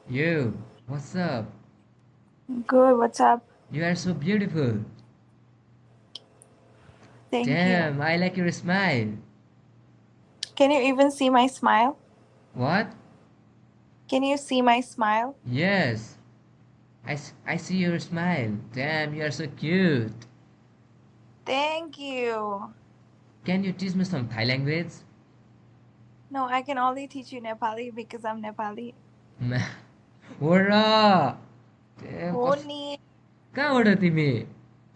You, what's up? Good, what's up? You are so beautiful. Thank you. Damn, I like your smile. Can you even see my smile? What? Can you see my smile? Yes, I see your smile. Damn, you are so cute. Thank you. Can you teach me some Thai language? No, I can only teach you Nepali because I'm Nepali. हो र Damn, हो नि कहाँबाट तिमी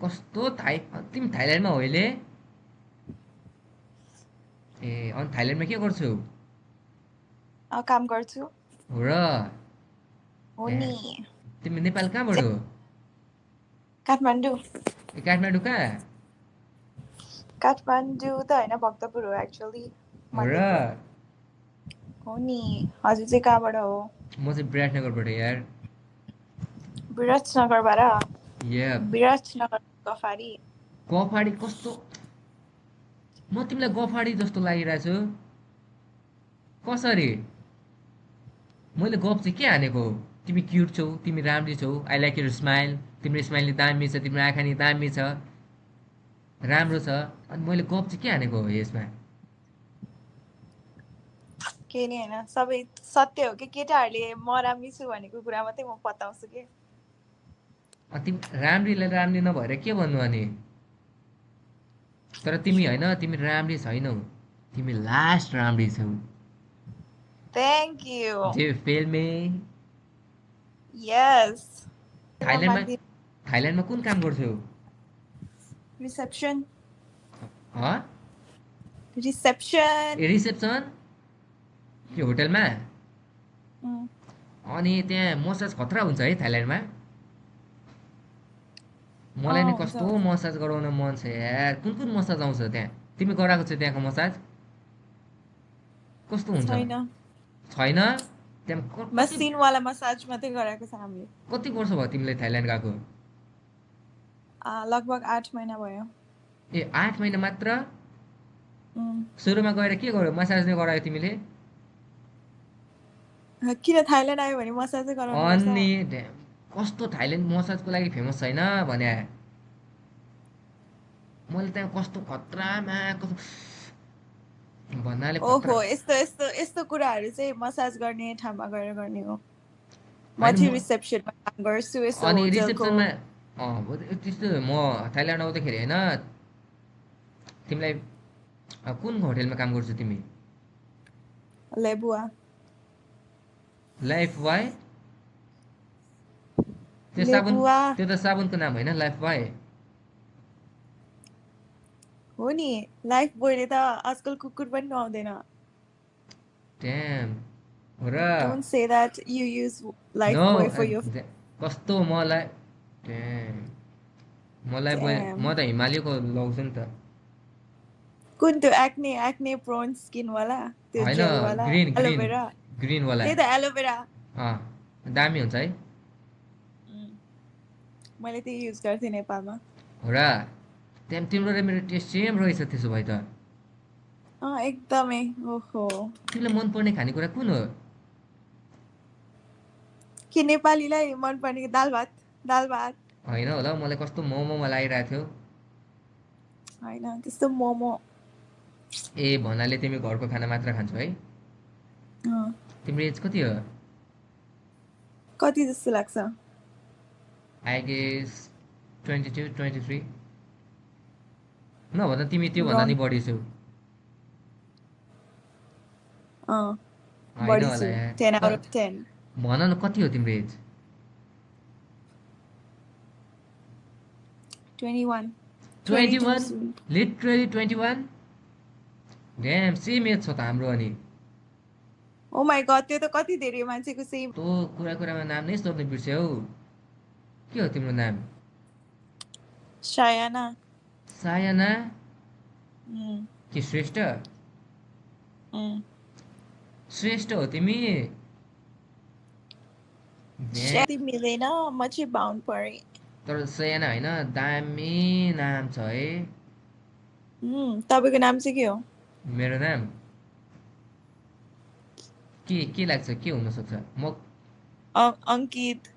कस्तो Thai तिमी थाइल्यान्डमा हो अहिले ए अनि थाइल्यान्डमा के गर्छौ काम गर्छु हो र हो ए नि तिमी नेपाल कहाँबाट हो काठमाडौँ ए काठमाडौँ कहाँ काठमाडौँ त होइन भक्तपुर हो एक्चुअली हो र मध्यपुर हो नि हजुर चाहिँ कहाँबाट हो म चाहिँ विराटनगरबाट यार विराटनगरबाट या विराटनगर गफारी गफाडी कस्तो म तिमीलाई गफाडी जस्तो लागिरहेछु कसरी मैले गफ चाहिँ के हानेको हो तिमी क्युट छौ तिमी राम्री छौ आई लाइक युर स्माइल तिम्रो स्माइल नि दामी छ तिम्रो आँखा नि दामी छ राम्रो छ अनि मैले गफ चाहिँ के हानेको हो यसमा केही नि होइन सबै सत्य हो कि केटाहरूले म राम्री छु भनेको कुरा मात्रै म पताउँछु कि अनि तिमी राम्रीलाई राम्री नभएर के भन्नु अनि तर तिमी होइन तिमी राम्री छैनौ तिमी लास्ट राम्री छौ थ्याङ्क यू जे फेल मे यस थाइल्यान्डमा माग्दै थाइल्यान्डमा कुन काम गर्थ्यौ रिसेप्सन ह रिसेप्सन ए रिसेप्सन के होटलमा अनि त्यहाँ मसाज खतरा हुन्छ है थाइल्यान्डमा मलाई नि हुन्छ कस्तो मसाज गराउन मन छ यार कुन कुन मसाज आउँछ त्यहाँ तिमी गराएको छौ त्यहाँको मसाज कस्तो हुन्छ छैन छैन त्यहाँ कति मसिनवाला मसाज मात्रै गराएको छ हामीले कति वर्ष भयो तिमीले थाइल्यान्ड गएको लगभग 8 महिना भयो ए 8 महिना मात्र उम्, सुरुमा गएर के गर्यो मसाज नै गरायो तिमीले किन थाइल्यान्ड आयो भने मसाजै गराउनुपर्छ अनि कस्तो थाइल्यान्ड मसाजको लागि फेमस छैन भने मैले त्यहाँ कस्तो खतरामा कस्तो भन्नाले खतरा ओहो यस्तो यस्तो यस्तो कुराहरू चाहिँ मसाज गर्ने ठाउँमा गएर गर्ने हो म होइन चाहिँ म रिसेप्सनमा काम गर्छु यस्तो अनि होटलको रिसेप्सनमा त्यस्तो म थाइल्यान्ड आउँदाखेरि होइन तिमीलाई कुन होटेलमा काम गर्छौ तिमी लेबुवा लाइफ बोय त्यो साबुन लेबुवा त्यो त साबुनको नाम होइन लाइफ बोय हो नि लाइफ बोयले त आजकल कुकुर पनि नुहाउँदैन ड्याम हो र don't say that you use no life boy for यो कस्तो मलाई ड्याम मलाई ड्याम म त हिमालयको लाउँछु नि त कुन त्यो एक्ने एक्ने प्रोन स्किनवाला त्यो होइन जेलवाला ग्रिन ग्रिन एलोभेरा ग्रिनवाला त्यही त एलोभेरा दामी हुन्छ है मैले त्यही युज गर्थेँ नेपालमा हो र त्यहाँ तिम्रो र मेरो टेस्ट सेम रहेछ त्यसो भए त एकदमै ओहो तिमीलाई मनपर्ने खानेकुरा कुन हो के नेपालीलाई मनपर्ने दाल भात दाल भात होइन होला हौ, मलाई कस्तो मोमोमा लागिरहेको थियो होइन त्यस्तो मोमो ए भन्नाले तिमी घरको खाना मात्र खान्छौ है अँ, तिम्रो एज कति हो कति जस्तो लाग्छ आई गेस 22 23 नभन्दा तिमी त्योभन्दा नि रङ बढी छौ होइन बढी होला छु यार 10 out of 10 भन न कति हो तिम्रो age 21 22 21 soon literally 21 damn same age छ त हाम्रो अनि ओ माई गड त्यो त कति धेरै मान्छेको सेम तँ कुरामा नाम नै सोध्नु बिर्स्यौ के हो तिम्रो नाम सायाना सायना उम्, कि श्रेष्ठ उम्। श्रेष्ठ हो तिमी ड्याम यति मिलेन म चाहिँ बााउन्ड परेँ तर सयाना होइन दामी नाम छ है तपाईँको नाम चाहिँ के हो मेरो नाम के लाग्छ के हुनसक्छ म अङ्कित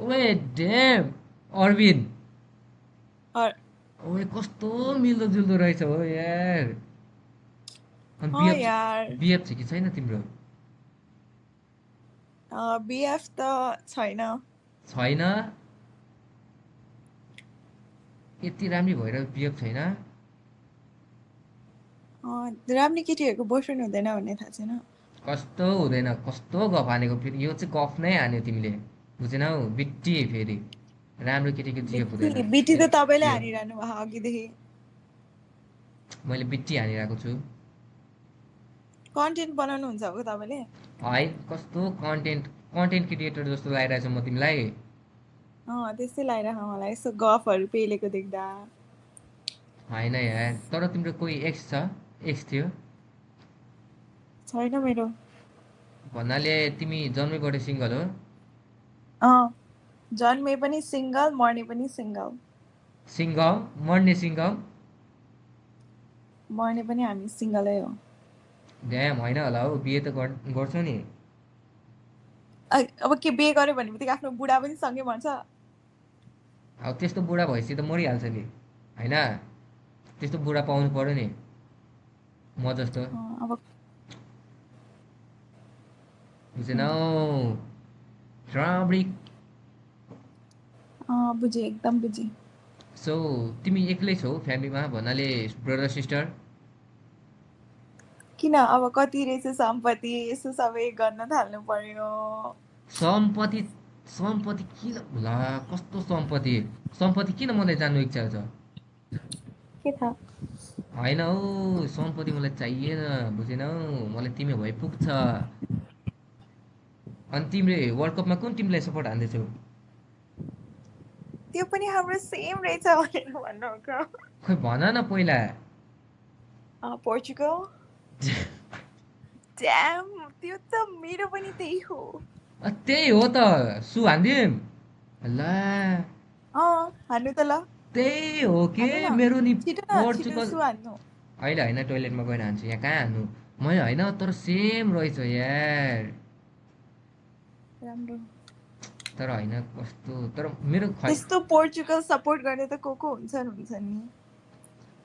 ओए ड्याम अरविन्द अ- ओए कस्तो मिल्दो जुल्दो रहेछ हो यार अनि यार बिएफ छ कि छैन तिम्रो बिएफ त छैन छैन यति राम्री भएर बिएफ छैन राम्री केटीहरूको बोयफ्रेन्ड हुँदैन भन्ने थाहा छैन कस्तो हुँदैन कस्तो गफ हानेको फेरि यो चाहिँ गफ नै हान्यो तिमीले बुझेनौ बिट्टी फेरि राम्रो केटीको जिएफ हुँदैन बिटी बिटी त तपाईँले यो हानिरहनु भयो अघिदेखि मैले बिट्टी हानिरहेको छु कन्टेन्ट बनाउनुहुन्छ हो तपाईँले है कस्तो कन्टेन्ट क्रिएटर जस्तो लागिरहेछ म तिमीलाई त्यस्तै लागिरह मलाई यसो गफहरू पेलेको देख्दा होइन यार तर तिम्रो कोही एक्स छ एक्स थियो छैन मेरो भन्नाले तिमी जन्मैबाट सिङ्गल हो जन्मे पनि सिङ्गल मर्ने पनि सिङ्गल सिङ्गल मर्ने सिङ्गल मर्ने पनि हामी सिङ्गलै हो ड्याम होइन होला हौ बिहे त गर्छौ नि अब के बिहे गर्यो भने बित्तिकै आफ्नो बुढा पनि सँगै मर्छ अब त्यस्तो बुढा भएपछि त मरिहाल्छ नि होइन त्यस्तो बुढा पाउनु पर्यो नि म जस्तो अब बुझेनौ राम्री बुझेँ एकदम बुझेँ सो तिमी एक्लै छौ फ्यामिलीमा भन्नाले ब्रदर सिस्टर किन अब कति रहेछ सम्पत्ति यसो सबै गर्न थाल्नु पर्यो सम्पत्ति सम्पत्ति किन ला कस्तो सम्पत्ति किन मलाई जान्नु इच्छा छ के थाहा होइन हौ सम्पत्ति मलाई चाहिएन बुझेनौ मलाई तिमी भए पुग्छ अनि तिमीले वर्ल्ड कपमा कुन टिमलाई सपोर्ट हान्दैछौ त्यो पनि हाम्रो सेम रहेछ भनेर भन्नु खै भन न पहिला पोर्चुगल ड्याम त्यो त मेरो पनि त्यही हो त्यही हो त सु हान्दिम ला हान्नु त ल त्यही हो के हान्नु न। मेरो नि छिटो न छिटो पोर्चुगल सु हान्नु अहिले होइन टोइलेटमा गएर हान्छु यहाँ कहाँ हान्नु मैले होइन तर सेम रहेछ यार राम्रो तर होइन कस्तो तर मेरो त्यस्तो पोर्चुगल सपोर्ट गर्ने त को हुन्छ नि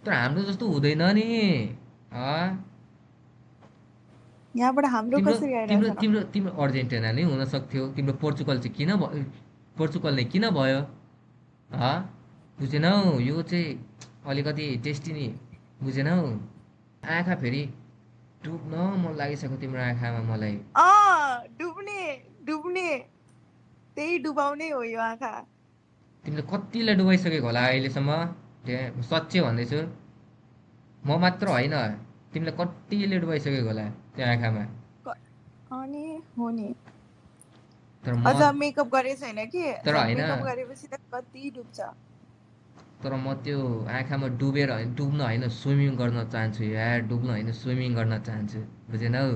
तर हाम्रो जस्तो हुँदैन नि यहाँबाट हाम्रो तिम्रो कसरी तिम्रो आइरहेछ तिम्रो तिम्रो अर्जेन्टिना नै हुन सक्थ्यो तिम्रो पोर्चुगल चाहिँ किन पोर्चुगल नै किन भयो बुझेनौ यो चाहिँ अलिकति टेस्टी नि बुझेनौ आँखा फेरि डुब्न मन लागिसक्यो तिम्रो आँखामा मलाई डुब्ने त्यही डुबाउने हो यो आँखा तिमीले कतिलाई डुबाइसकेको होला अहिलेसम्म सच्चै भन्दैछु म मात्र होइन तिमीले कतिले डुबाइसकेको होला त्यो आँखामा अनि हो नि तर अझ मेकअप गरे छैन कि तर होइन मेकअप गरेपछि त कति डुब्छ तर म त्यो आँखामा डुब्न होइन स्विमिङ गर्न चाहन्छु यार डुब्न होइन स्विमिङ गर्न चाहन्छु बुझेनौ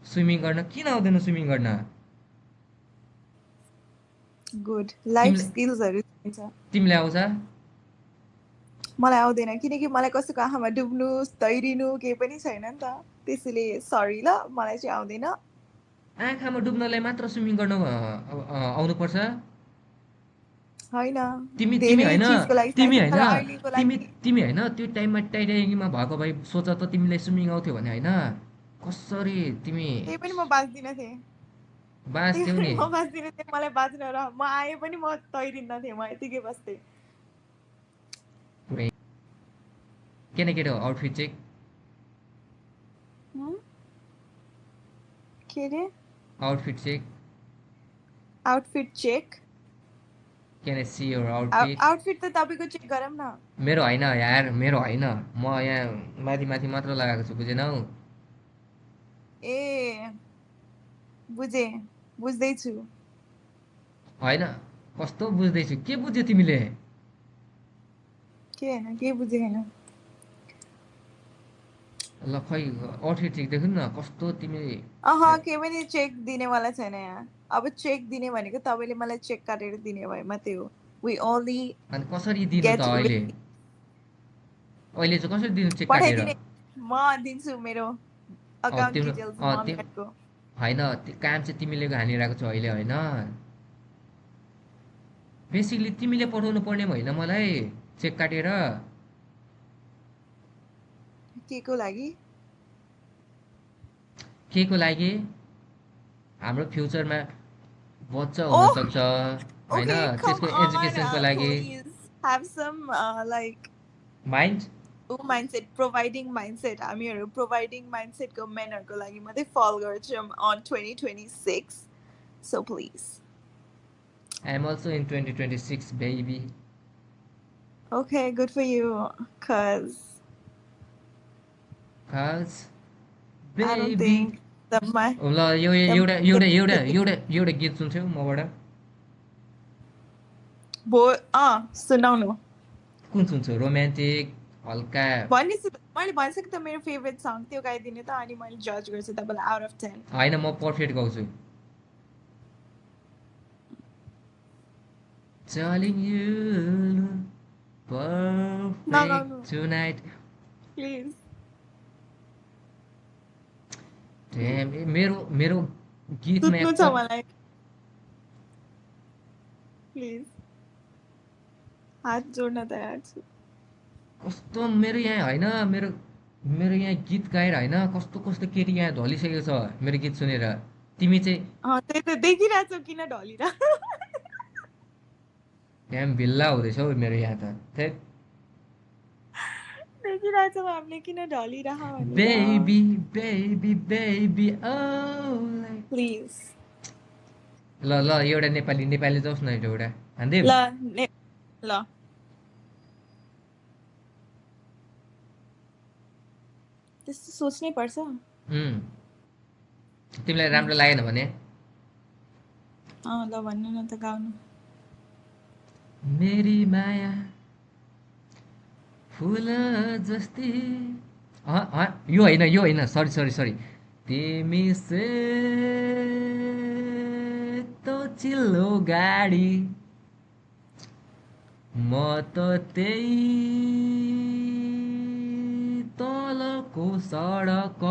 स्विमिङ गर्न किन आउँदैन स्विमिङ गर्न गुड लाइफ स्किल्सहरू चाहिन्छ तिमीलाई आउँछ मलाई आउँदैन किनकि मलाई कसैको आँखामा डुब्नु तैरिनु केही पनि छैन नि त त्यसैले सरी ल मलाई चाहिँ आउँदैन आँखामा डुब्नलाई मात्र स्विमिङ गर्न आउनुपर्छ होइन तिमी होइन त्यो टाइममा टाइटानिकमा भएको भए सोच त तिमीलाई स्विमिङ आउँथ्यो भने होइन कसरी तिमी त्यही पनि म बाँच्दिन थिएँ बाँच्थ्यौ नि म बाँच्दिन थिएँ मलाई बाँच्न र म आए पनि म तैरिन्न थिएँ म यतिकै बस्थेँ केटा आउटफिट चेक के अरे outfit check Can I see your outfit? Outfit त तपाईको चेक गरौँ न मेरो होइन यार मेरो होइन म यहाँ माथि मात्र लगाएको छु बुझेनौ ए बुझ्दैछु होइन कस्तो बुझ्दैछु के बुझ्यौ तिमीले के हैन के बुझे हैन ल खै आउटफिट चेक देखौ न कस्तो तिमी के पनि चेक दिनेवाला छैन यहाँ अब चेक दिने भनेको तपाईले मलाई चेक काटेर दिने भए मात्रै हो वी ओन्ली अनि कसरी दिनु त अहिले चाहिँ कसरी दिनु चेक काटेर म दिन्छु मेरो अकाउन्ट तिम्रो डिटेल्स अँ मम तिम ड्याडको होइन काम चाहिँ तिमीले हानिरहेको छौ अहिले होइन बेसिकली तिमीले पठाउनु पर्ने होइन मलाई चेक काटेर के को लागि के को लागि हाम्रो फ्युचरमा बच्चा ओह हुनसक्छ होइन okay come त्यसको on एजुकेसनको लागि please have some like mind mindset providing mindset हामीहरू providing mindset को मेनहरूको लागि मात्रै फल गर्छौँ on 2026 so please I am also in 2026 baby okay good for you cause खास I don't baby think that my ल यो the एउटा एउटा एउटा the एउटा एउटा गीत सुन्छौ मबाट boy सुनाउनु कुन सुन्छौ रोमान्टिक हल्का मैले भनिसकेँ त मेरो फेभरेट सङ त्यो गाइदिने त अनि मैले जज गर्छु तपाईँलाई आउट अफ 10 होइन म पर्फेक्ट गाउँछु Telling you perfect नगाउनु tonight please Damn, मेरो मेरो गीतमा सुत्नु छ मलाई प्लिज हात जोड्न तयार छु कस्तो मेरो यहाँ होइन मेरो मेरो यहाँ गीत गाएर होइन कस्तो कस्तो केटी यहाँ ढलिसकेको छ मेरो गीत सुनेर तिमी चाहिँ त्यही त देखिरहेछौ किन ढलिरा त्यहाँ भिल्ला हुँदैछौ मेरो यहाँ त थेट देखिरहेछौ हामीले किन ढलिरह भनेर बेबी बेबी बेबी ओ प्लिज ल ल एउटा नेपाली नेपाली जाओस् न एउटा हान्दिम ल त्यस्तो सोच्नै पर्छ तिमीलाई राम्रो लागेन भने ल भन्नु न त गाउनु मेरी माया फुल जस्ती यो होइन सरी तिमी से तो चिल्लो गाडी म त त्यही तलको सडक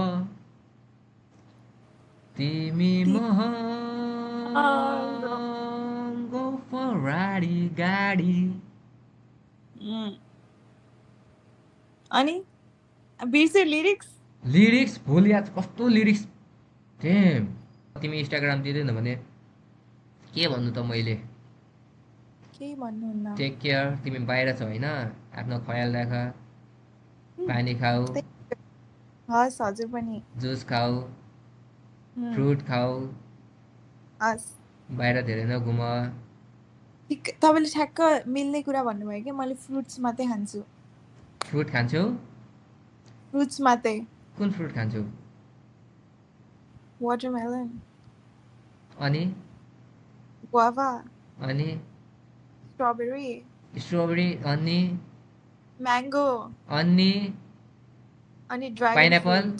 तिमी महँगो फरारी गाडी अनि बिर्से लिरिक्स भुल याद कस्तो लिरिक्स टेम तिमी इन्स्टाग्राम दिँदैन भने के भन्नु त मैले केही भन्नुहुन्न टेक केयर तिमी बाहिर छौ होइन आफ्नो ख्याल राख पानी खाऊ हस् हजुर पनि जुस खाऊ फ्रुट खाऊ हस् बाहिर धेरै नघुम तपाईँले ठ्याक्क मिल्ने कुरा भन्नुभयो कि मैले फ्रुट्स मात्रै खान्छु फ्रुट खान्छौ फ्रुट्स मात्रै कुन फ्रुट खान्छौ वाटरमेलन अनि गुआभा अनि स्ट्रबेरी अनि म्याङ्गो अनि ड्रागन पाइनएप्पल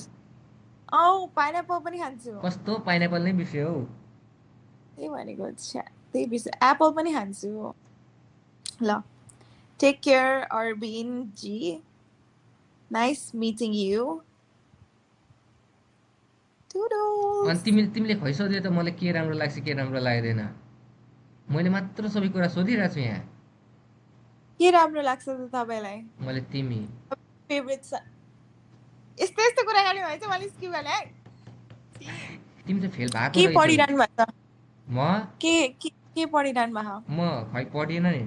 पाइनएप्पल पनि खान्छु कस्तो पाइनएप्पल नै बिर्स्यो हौ त्यही भनेको त्यही बिर्स्यो एप्पल पनि खान्छु ल take care Arbin ji nice meeting you अनि तिमीले खुवाइसोध्यो त मलाई के राम्रो लाग्छ के राम्रो लाग्दैन मैले मात्र सबै कुरा सोधिरहेको छु यहाँ के राम्रो लाग्छ त तपाईँलाई मैले तिमी फेभरेट यस्तो यस्तो कुरा गर्ने भएछ मैले स्किप गर्ने है तिमी त फेल भएको के पढिरहनु भएको म के पढिरहनु भएको म खै पढिएन नि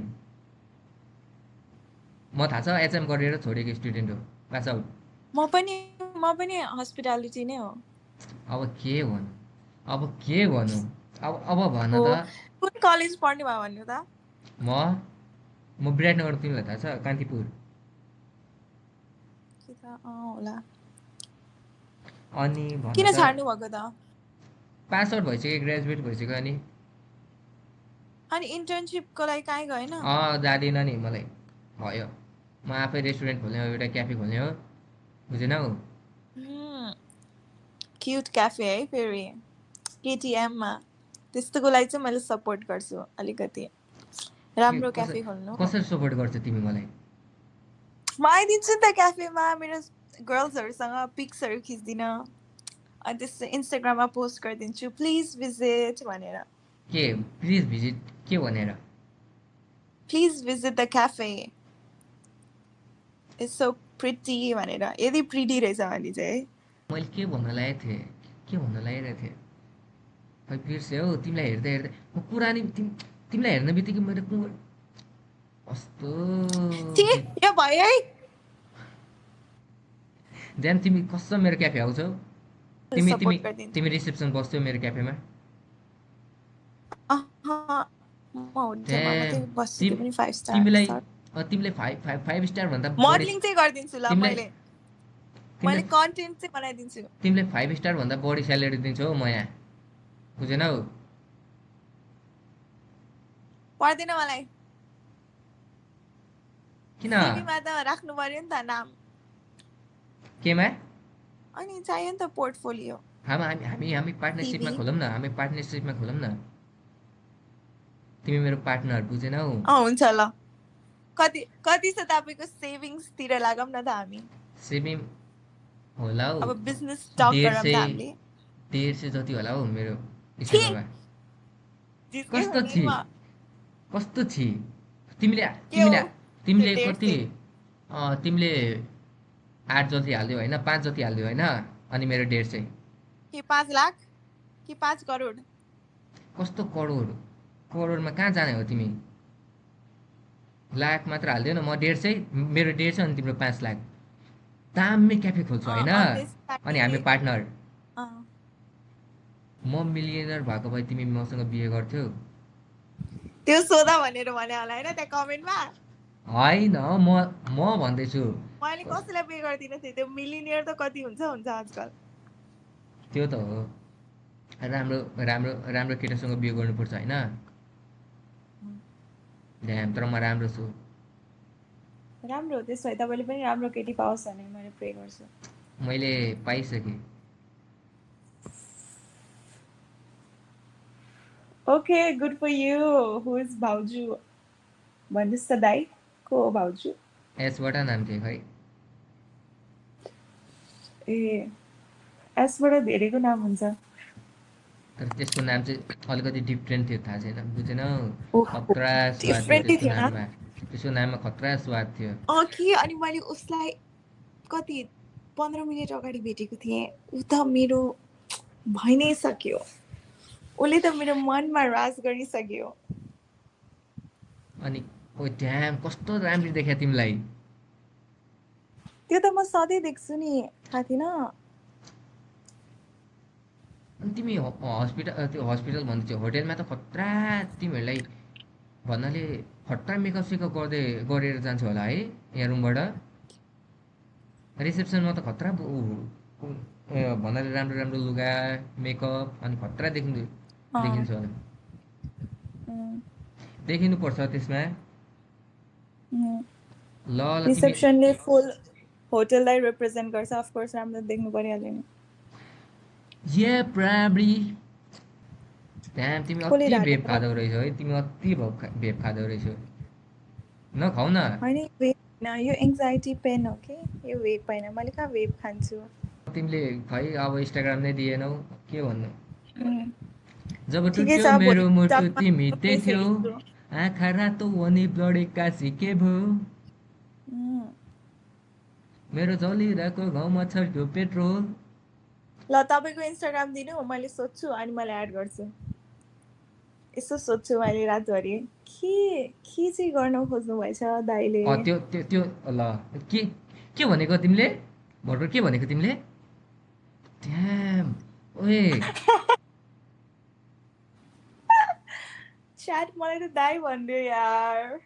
म थाहा छ एचएम गरेर छोडेको स्टुडेन्ट हो पास आउट म पनि हस्पिटालिटी नै हो अब के भन्नु अब भन त कुन कलेज पढ्ने भयो भन्नु त म विराटनगर तिमीलाई थाहा छ कान्तिपुर होला अनि किन छाड्नु भएको त पास आउट भइसक्यो ग्रेजुएट भइसक्यो अनि इन्टर्नसिपको लागि कहीँ गएन जाँदिनँ नि मलाई भयो म आफै रेस्टुरेन्ट खोल्ने हो एउटा क्याफे खोल्ने हो बुझेनौ क्युट क्याफे है फेरि केटिएममा त्यस्तोको लागि चाहिँ मैले सपोर्ट गर्छु अलिकति राम्रो क्याफे खोल्नु कसरी सपोर्ट गर्छ तिमी मलाई म आइदिन्छु नि त क्याफेमा मेरो गर्ल्सहरूसँग पिक्सहरू खिच्दिन अनि त्यसै इन्स्टाग्राममा पोस्ट गरिदिन्छु प्लिज भिजिट भनेर के प्लिज भिजिट के भनेर please visit the cafe it's so pretty भनेर यदि प्रिटी रहेछ भने चाहिँ मैले के भन्न लागेको थिएँ के भन्न लागिरहेको थिएँ खै बिर्सेँ हौ तिमीलाई हेर्दै हेर्दै म कुरा नि तिमीलाई हेर्ने बित्तिकै मेरो कस्तो ठिक यो भयो है ध्यान तिमी कसम मेरो क्याफे आउँछौ तिमी तिमी सपोर्ट गरिदिन्छु तिमी रिसेप्सन बस्थ्यौ मेरो क्याफेमा म होटलमा मात्रै बस्छु त्यो पनि 5 स्टार तिमीलाई तिमीले 5 स्टार भन्दा बढी मोडलिङ चाहिँ गरिदिन्छु ल तिमीलाई मैले कन्टेन्ट चाहिँ बनाइदिन्छु तिमीले 5 स्टार भन्दा बढी स्यालेरी दिन्छु हौ म यहाँ बुझेनौ पर्दैन मलाई किन सिभीमा त राख्नु पर्यो नि त नाम केमा अनि चाहियो नि त पोर्टफोलियो हामी पार्टनरसिपमा CV खोलौँ न हामी पार्टनरसिपमा खोलौँ न तिमी मेरो पार्टनर बुझेनौ हुन्छ ल कति छ तपाईँको सेभिङ्सतिर लागौँ न त हामी सेभिङ होला हौ अब बिजनेस स्टक गरौँ त हामीले 150 जति होला हौ मेरो स्टकमा कस्तो छि कस्तो छि तिमीले तिमीले कति तिमीले 8 जति हाल्दियौ होइन 5 जति हाल्दियौ होइन अनि मेरो 150 के 5 लाख कि 5 करोड कस्तो करोडमा कहाँ जाने हो तिमी लाख मात्र हाल्दियौ न म 150 मेरो 150 अनि तिम्रो 5 लाख दामी क्याफे खोल्छु होइन अनि हामी पार्टनर म मिलियनर भएको भए तिमी मसँग बिहे गर्थ्यौ त्यो सोधा भनेर भने होला हैन त्यहाँ कमेन्टमा होइन म भन्दैछु मैले कसैलाई पे गर्दिन थिएँ त्यो मिलियनियर त कति हुन्छ आजकल त्यो त हो राम्रो राम्रो राम्रो केटासँग बिहे गर्नुपर्छ होइन ड्याम तर म राम्रो छु राम्रो हो त्यसो भए तपाईँले पनि राम्रो केटी पाओस् भनेर मैले प्रे गर्छु मैले पाइसकेँ okay good for you who is भाउजू भन्नुहोस् त दाइ को हो भाउजू एसबाट नाम थियो खै ए एसबाट धेरैको नाम हुन्छ तर त्यसको नाम चाहिँ अलिकति डिफ्रेन्ट थियो थाहा छैन बुझेनौ खतरा स्वाद डिफ्रेन्टै थियो न त्यसको नाममा खतरा स्वाद थियो कि अनि मैले उसलाई कति 15 मिनट अगाडि भेटेको थिएँ ऊ त मेरो भइ नै सक्यो उसले त मेरो मनमा राज गरिसक्यो अनि ओ ड्याम कस्तो राम्ररी देखा तिमीलाई त्यो त म सधैँ देख्छु नि थाहा थिएन अनि तिमी हस्पिटल भन्दैछौ होटेलमा त खतरा तिमीहरूलाई भन्नाले खतरा मेकअप सेकअप गरेर जान्छ होला है यहाँ रुमबाट रिसेप्सनमा त खतरा भन्नाले राम्रो राम्रो लुगा मेकअप अनि खतरा देखिन्छ होला देखिनुपर्छ त्यसमा ल रिसेप्सनले फुल होटललाई रिप्रेजेन्ट गर्छ अफ कोर्स राम्रो देख्नु परिहाल्यो नि ये प्राबरी ड्याम तिमी अति भेप खाँदो रहेछौ है तिमी अति भेप खाँदो रहेछौ नखाऊ न होइन वेप होइन यो एङ्जाइटी पेन हो कि यो वेप होइन मैले कहाँ वेप खान्छु तिमीले खै अब इन्स्टाग्राम नै दिएनौ के भन्नु जब ठिकै टुट्यो छ, मेरो भोलि मुटु जबमा तिमी फेरि देख्यौ हेर्छु। आँखा रातो अनि ब्लडेका सिके भयो मेरो जलिरहेको घाउमा छर्क्यो पेट्रोल ल तपाईँको इन्स्टाग्राम दिनु मैले सोध्छु अनि मलाई एड गर्छु यसो सोध्छु मैले रातभरि के चाहिँ गर्न खोज्नु भएछ दाइले त्यो ल के भनेको तिमीले भर्खर के भनेको तिमीले ड्याम ओए च्याट मलाई त दाइ भन्दियो यार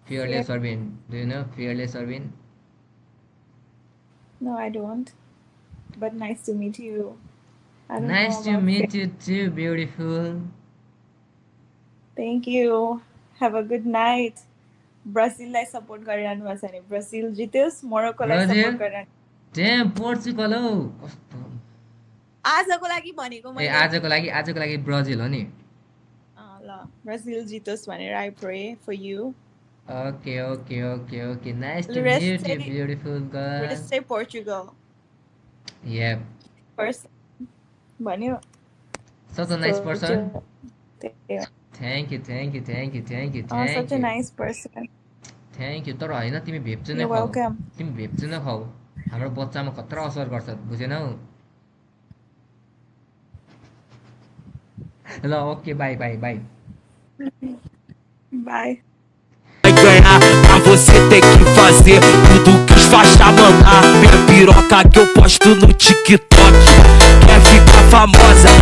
Fearless Arvind. Do you know Fearless Arvind? No, I don't. But nice to meet you. I don't Nice know to about meet you too, beautiful. Thank you. Have a good night. ब्राजिललाई support गरिरहनु भएको छ भने Brazil जित्योस् मोरोक्कोलाई support गरिरहनु damn Portugal हौ कस्तो आजको लागि भनेको मैले आजको लागि ब्राजिल हो नि ल ब्राजिल जित्योस् भनेर I pray for you Okay. Nice to Let's meet you, say beautiful girl. let's say Portugal. Yeah, First भन्यो such a nice person. सोच्यो त्यही हो। Thank Such a you. nice person. Thank you तर होइन तिमी भेप्चु नै You're खाऊ welcome. तिमी भेप्चु नै खाऊ हाम्रो बच्चामा खतरा असर गर्छ बुझेनौ ल okay by by by Bye. Vai ganhar, pra você ter que fazer tudo que os faixa mandar. Minha piroca que eu posto no TikTok. Quer ficar famosa?